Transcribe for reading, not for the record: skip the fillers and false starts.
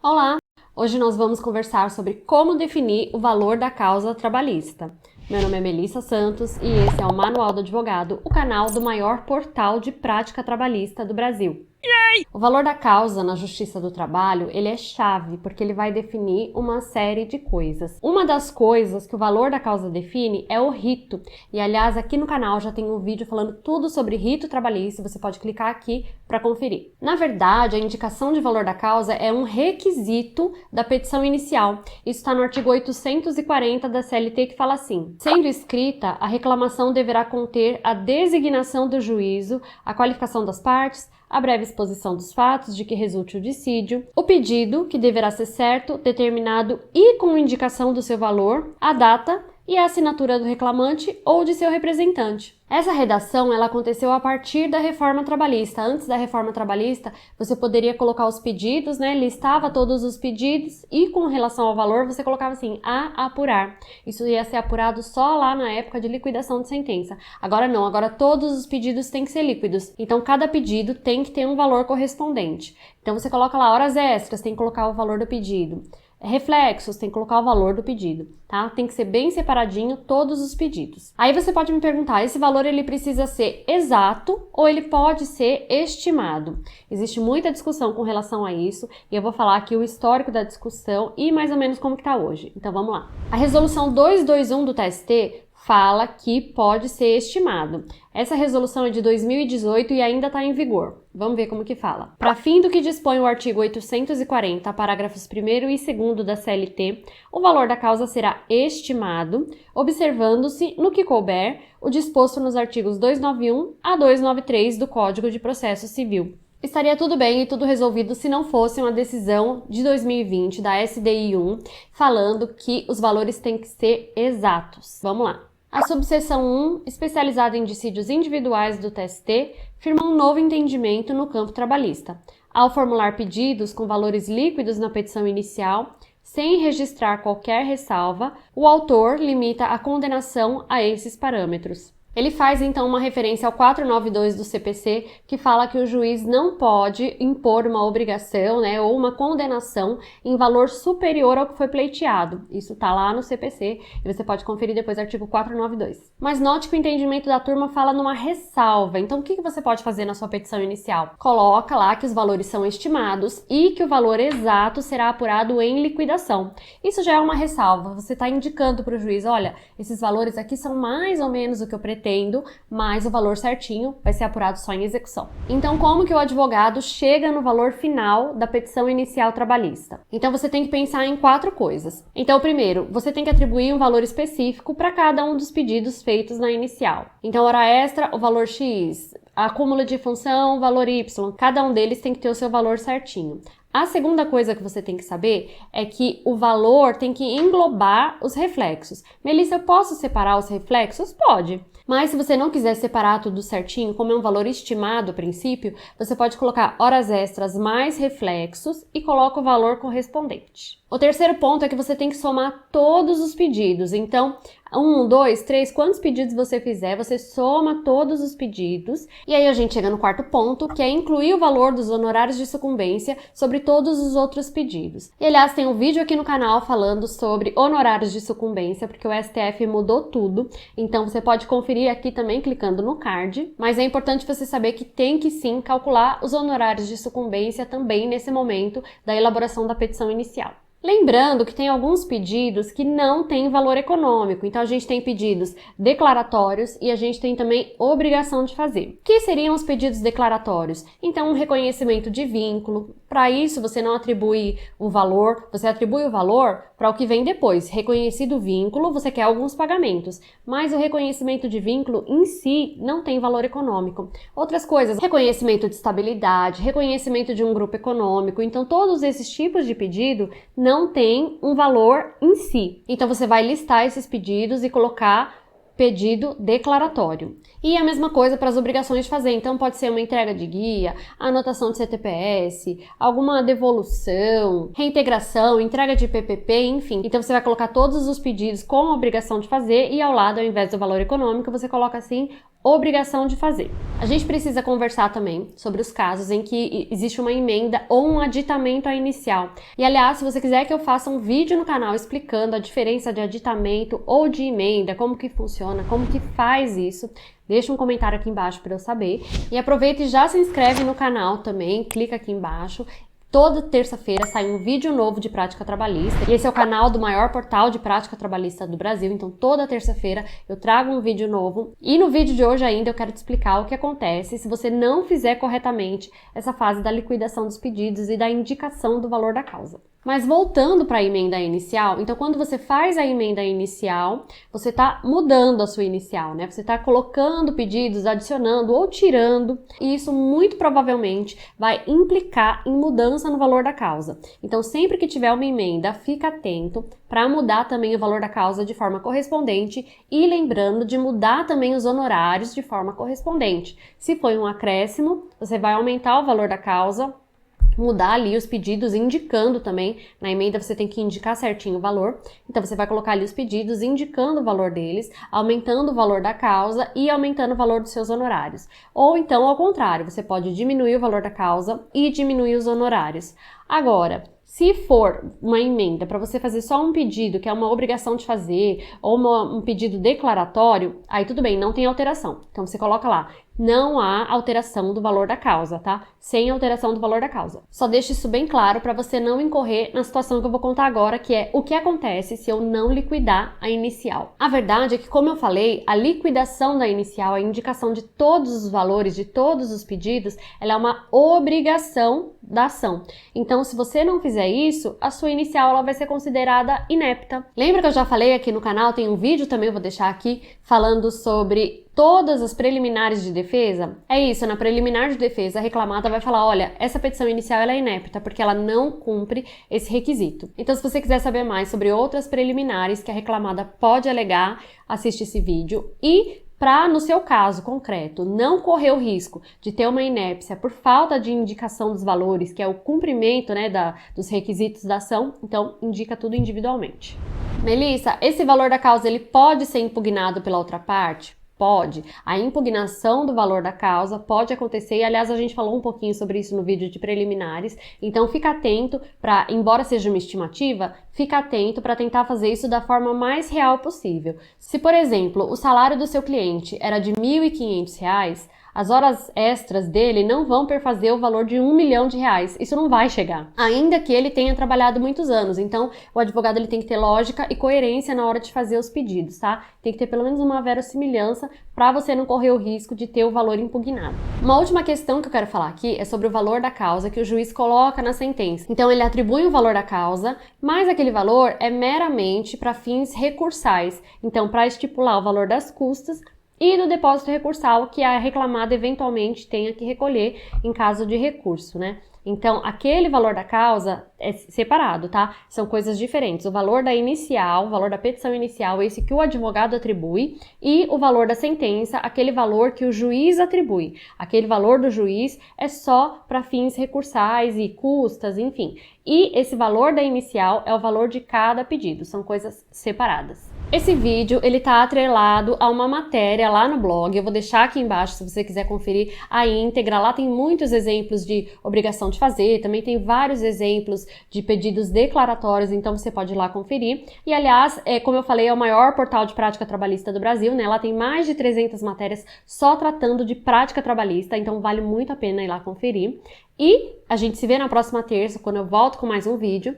Olá! Hoje nós vamos conversar sobre como definir o valor da causa trabalhista. Meu nome é Melissa Santos e esse é o Manual do Advogado, o canal do maior portal de prática trabalhista do Brasil. O valor da causa na Justiça do Trabalho, ele é chave, porque ele vai definir uma série de coisas. Uma das coisas que o valor da causa define é o rito. E, aliás, aqui no canal já tem um vídeo falando tudo sobre rito trabalhista, você pode clicar aqui para conferir. Na verdade, a indicação de valor da causa é um requisito da petição inicial. Isso está no artigo 840 da CLT, que fala assim: sendo escrita, a reclamação deverá conter a designação do juízo, a qualificação das partes, a breve exposição dos fatos de que resulte o dissídio, o pedido, que deverá ser certo, determinado e com indicação do seu valor, a data e a assinatura do reclamante ou de seu representante. Essa redação ela aconteceu a partir da reforma trabalhista. Antes da reforma trabalhista, você poderia colocar os pedidos, listava todos os pedidos e com relação ao valor você colocava assim, a apurar. Isso ia ser apurado só lá na época de liquidação de sentença. Agora não, agora todos os pedidos têm que ser líquidos. Então cada pedido tem que ter um valor correspondente. Então você coloca lá horas extras, tem que colocar o valor do pedido. Reflexos, tem que colocar o valor do pedido, tá? Tem que ser bem separadinho todos os pedidos. Aí você pode me perguntar, esse valor ele precisa ser exato ou ele pode ser estimado? Existe muita discussão com relação a isso e eu vou falar aqui o histórico da discussão e mais ou menos como que tá hoje. Então vamos lá. A resolução 221 do TST fala que pode ser estimado. Essa resolução é de 2018 e ainda está em vigor. Vamos ver como que fala. Para fim do que dispõe o artigo 840, parágrafos 1º e 2º da CLT, o valor da causa será estimado, observando-se, no que couber, o disposto nos artigos 291 a 293 do Código de Processo Civil. Estaria tudo bem e tudo resolvido se não fosse uma decisão de 2020 da SDI 1 falando que os valores têm que ser exatos. Vamos lá. A subseção 1, especializada em dissídios individuais do TST, firma um novo entendimento no campo trabalhista. Ao formular pedidos com valores líquidos na petição inicial, sem registrar qualquer ressalva, o autor limita a condenação a esses parâmetros. Ele faz então uma referência ao 492 do CPC, que fala que o juiz não pode impor uma obrigação, ou uma condenação em valor superior ao que foi pleiteado. Isso está lá no CPC e você pode conferir depois o artigo 492. Mas note que o entendimento da turma fala numa ressalva. Então o que você pode fazer na sua petição inicial? Coloca lá que os valores são estimados e que o valor exato será apurado em liquidação. Isso já é uma ressalva. Você está indicando para o juiz, olha, esses valores aqui são mais ou menos o que eu pretendo, mas o valor certinho vai ser apurado só em execução. Então, como que o advogado chega no valor final da petição inicial trabalhista? Então, você tem que pensar em 4 coisas. Então, primeiro, você tem que atribuir um valor específico para cada um dos pedidos feitos na inicial. Então, hora extra, o valor X, acúmulo de função, o valor Y, cada um deles tem que ter o seu valor certinho. A segunda coisa que você tem que saber é que o valor tem que englobar os reflexos. Melissa, eu posso separar os reflexos? Pode. Mas se você não quiser separar tudo certinho, como é um valor estimado a princípio, você pode colocar horas extras mais reflexos e coloca o valor correspondente. O terceiro ponto é que você tem que somar todos os pedidos. Então, 1, 2, 3, quantos pedidos você fizer, você soma todos os pedidos. E aí a gente chega no quarto ponto, que é incluir o valor dos honorários de sucumbência sobre todos os outros pedidos. E, aliás, tem um vídeo aqui no canal falando sobre honorários de sucumbência, porque o STF mudou tudo. Então, você pode conferir aqui também clicando no card. Mas é importante você saber que tem que sim calcular os honorários de sucumbência também nesse momento da elaboração da petição inicial. Lembrando que tem alguns pedidos que não têm valor econômico, então a gente tem pedidos declaratórios e a gente tem também obrigação de fazer. O que seriam os pedidos declaratórios? Então, um reconhecimento de vínculo. Para isso, você não atribui o valor, você atribui o valor para o que vem depois. Reconhecido o vínculo, você quer alguns pagamentos, mas o reconhecimento de vínculo em si não tem valor econômico. Outras coisas, reconhecimento de estabilidade, reconhecimento de um grupo econômico, então todos esses tipos de pedido não tem um valor em si. Então você vai listar esses pedidos e colocar pedido declaratório. E a mesma coisa para as obrigações de fazer. Então pode ser uma entrega de guia, anotação de CTPS, alguma devolução, reintegração, entrega de PPP, enfim. Então você vai colocar todos os pedidos com a obrigação de fazer e ao lado, ao invés do valor econômico, você coloca assim obrigação de fazer. A gente precisa conversar também sobre os casos em que existe uma emenda ou um aditamento à inicial. E aliás, se você quiser que eu faça um vídeo no canal explicando a diferença de aditamento ou de emenda, como que funciona, como que faz isso, deixa um comentário aqui embaixo para eu saber. E aproveita e já se inscreve no canal também, clica aqui embaixo. Toda terça-feira sai um vídeo novo de prática trabalhista, e esse é o canal do maior portal de prática trabalhista do Brasil, então toda terça-feira eu trago um vídeo novo, e no vídeo de hoje ainda eu quero te explicar o que acontece se você não fizer corretamente essa fase da liquidação dos pedidos e da indicação do valor da causa. Mas voltando para a emenda inicial, então quando você faz a emenda inicial, você está mudando a sua inicial, né? Você está colocando pedidos, adicionando ou tirando, e isso muito provavelmente vai implicar em mudança no valor da causa. Então sempre que tiver uma emenda, fica atento para mudar também o valor da causa de forma correspondente e lembrando de mudar também os honorários de forma correspondente. Se foi um acréscimo, você vai aumentar o valor da causa, mudar ali os pedidos, indicando também, na emenda você tem que indicar certinho o valor, então você vai colocar ali os pedidos, indicando o valor deles, aumentando o valor da causa e aumentando o valor dos seus honorários. Ou então, ao contrário, você pode diminuir o valor da causa e diminuir os honorários. Agora, se for uma emenda para você fazer só um pedido, que é uma obrigação de fazer, ou um pedido declaratório, aí tudo bem, não tem alteração. Então você coloca lá, não há alteração do valor da causa, tá? Sem alteração do valor da causa. Só deixa isso bem claro para você não incorrer na situação que eu vou contar agora, que é o que acontece se eu não liquidar a inicial. A verdade é que, como eu falei, a liquidação da inicial, a indicação de todos os valores, de todos os pedidos, ela é uma obrigação da ação. Então, se você não fizer isso, a sua inicial ela vai ser considerada inepta. Lembra que eu já falei aqui no canal, tem um vídeo também, eu vou deixar aqui, falando sobre todas as preliminares de defesa? É isso, na preliminar de defesa, a reclamada vai falar, olha, essa petição inicial ela é inepta, porque ela não cumpre esse requisito. Então, se você quiser saber mais sobre outras preliminares que a reclamada pode alegar, assiste esse vídeo. E para, no seu caso concreto, não correr o risco de ter uma inépcia por falta de indicação dos valores, que é o cumprimento, né, dos requisitos da ação, então indica tudo individualmente. Melissa, esse valor da causa ele pode ser impugnado pela outra parte? Pode. A impugnação do valor da causa pode acontecer, e aliás a gente falou um pouquinho sobre isso no vídeo de preliminares, então fica atento para, embora seja uma estimativa, fica atento para tentar fazer isso da forma mais real possível. Se, por exemplo, o salário do seu cliente era de R$ 1.500, as horas extras dele não vão perfazer o valor de R$1 milhão. Isso não vai chegar. Ainda que ele tenha trabalhado muitos anos. Então, o advogado ele tem que ter lógica e coerência na hora de fazer os pedidos, tá? Tem que ter pelo menos uma verossimilhança para você não correr o risco de ter o valor impugnado. Uma última questão que eu quero falar aqui é sobre o valor da causa que o juiz coloca na sentença. Então, ele atribui o valor da causa, mas aquele valor é meramente para fins recursais. Então, para estipular o valor das custas e do depósito recursal que a reclamada eventualmente tenha que recolher em caso de recurso, né? Então, aquele valor da causa é separado, tá? São coisas diferentes. O valor da inicial, o valor da petição inicial, esse que o advogado atribui, e o valor da sentença, aquele valor que o juiz atribui. Aquele valor do juiz é só para fins recursais e custas, enfim. E esse valor da inicial é o valor de cada pedido, são coisas separadas. Esse vídeo, ele tá atrelado a uma matéria lá no blog, eu vou deixar aqui embaixo se você quiser conferir a íntegra, lá tem muitos exemplos de obrigação de fazer, também tem vários exemplos de pedidos declaratórios, então você pode ir lá conferir. E aliás, como eu falei, é o maior portal de prática trabalhista do Brasil, né? Lá tem mais de 300 matérias só tratando de prática trabalhista, então vale muito a pena ir lá conferir. E a gente se vê na próxima terça, quando eu volto com mais um vídeo.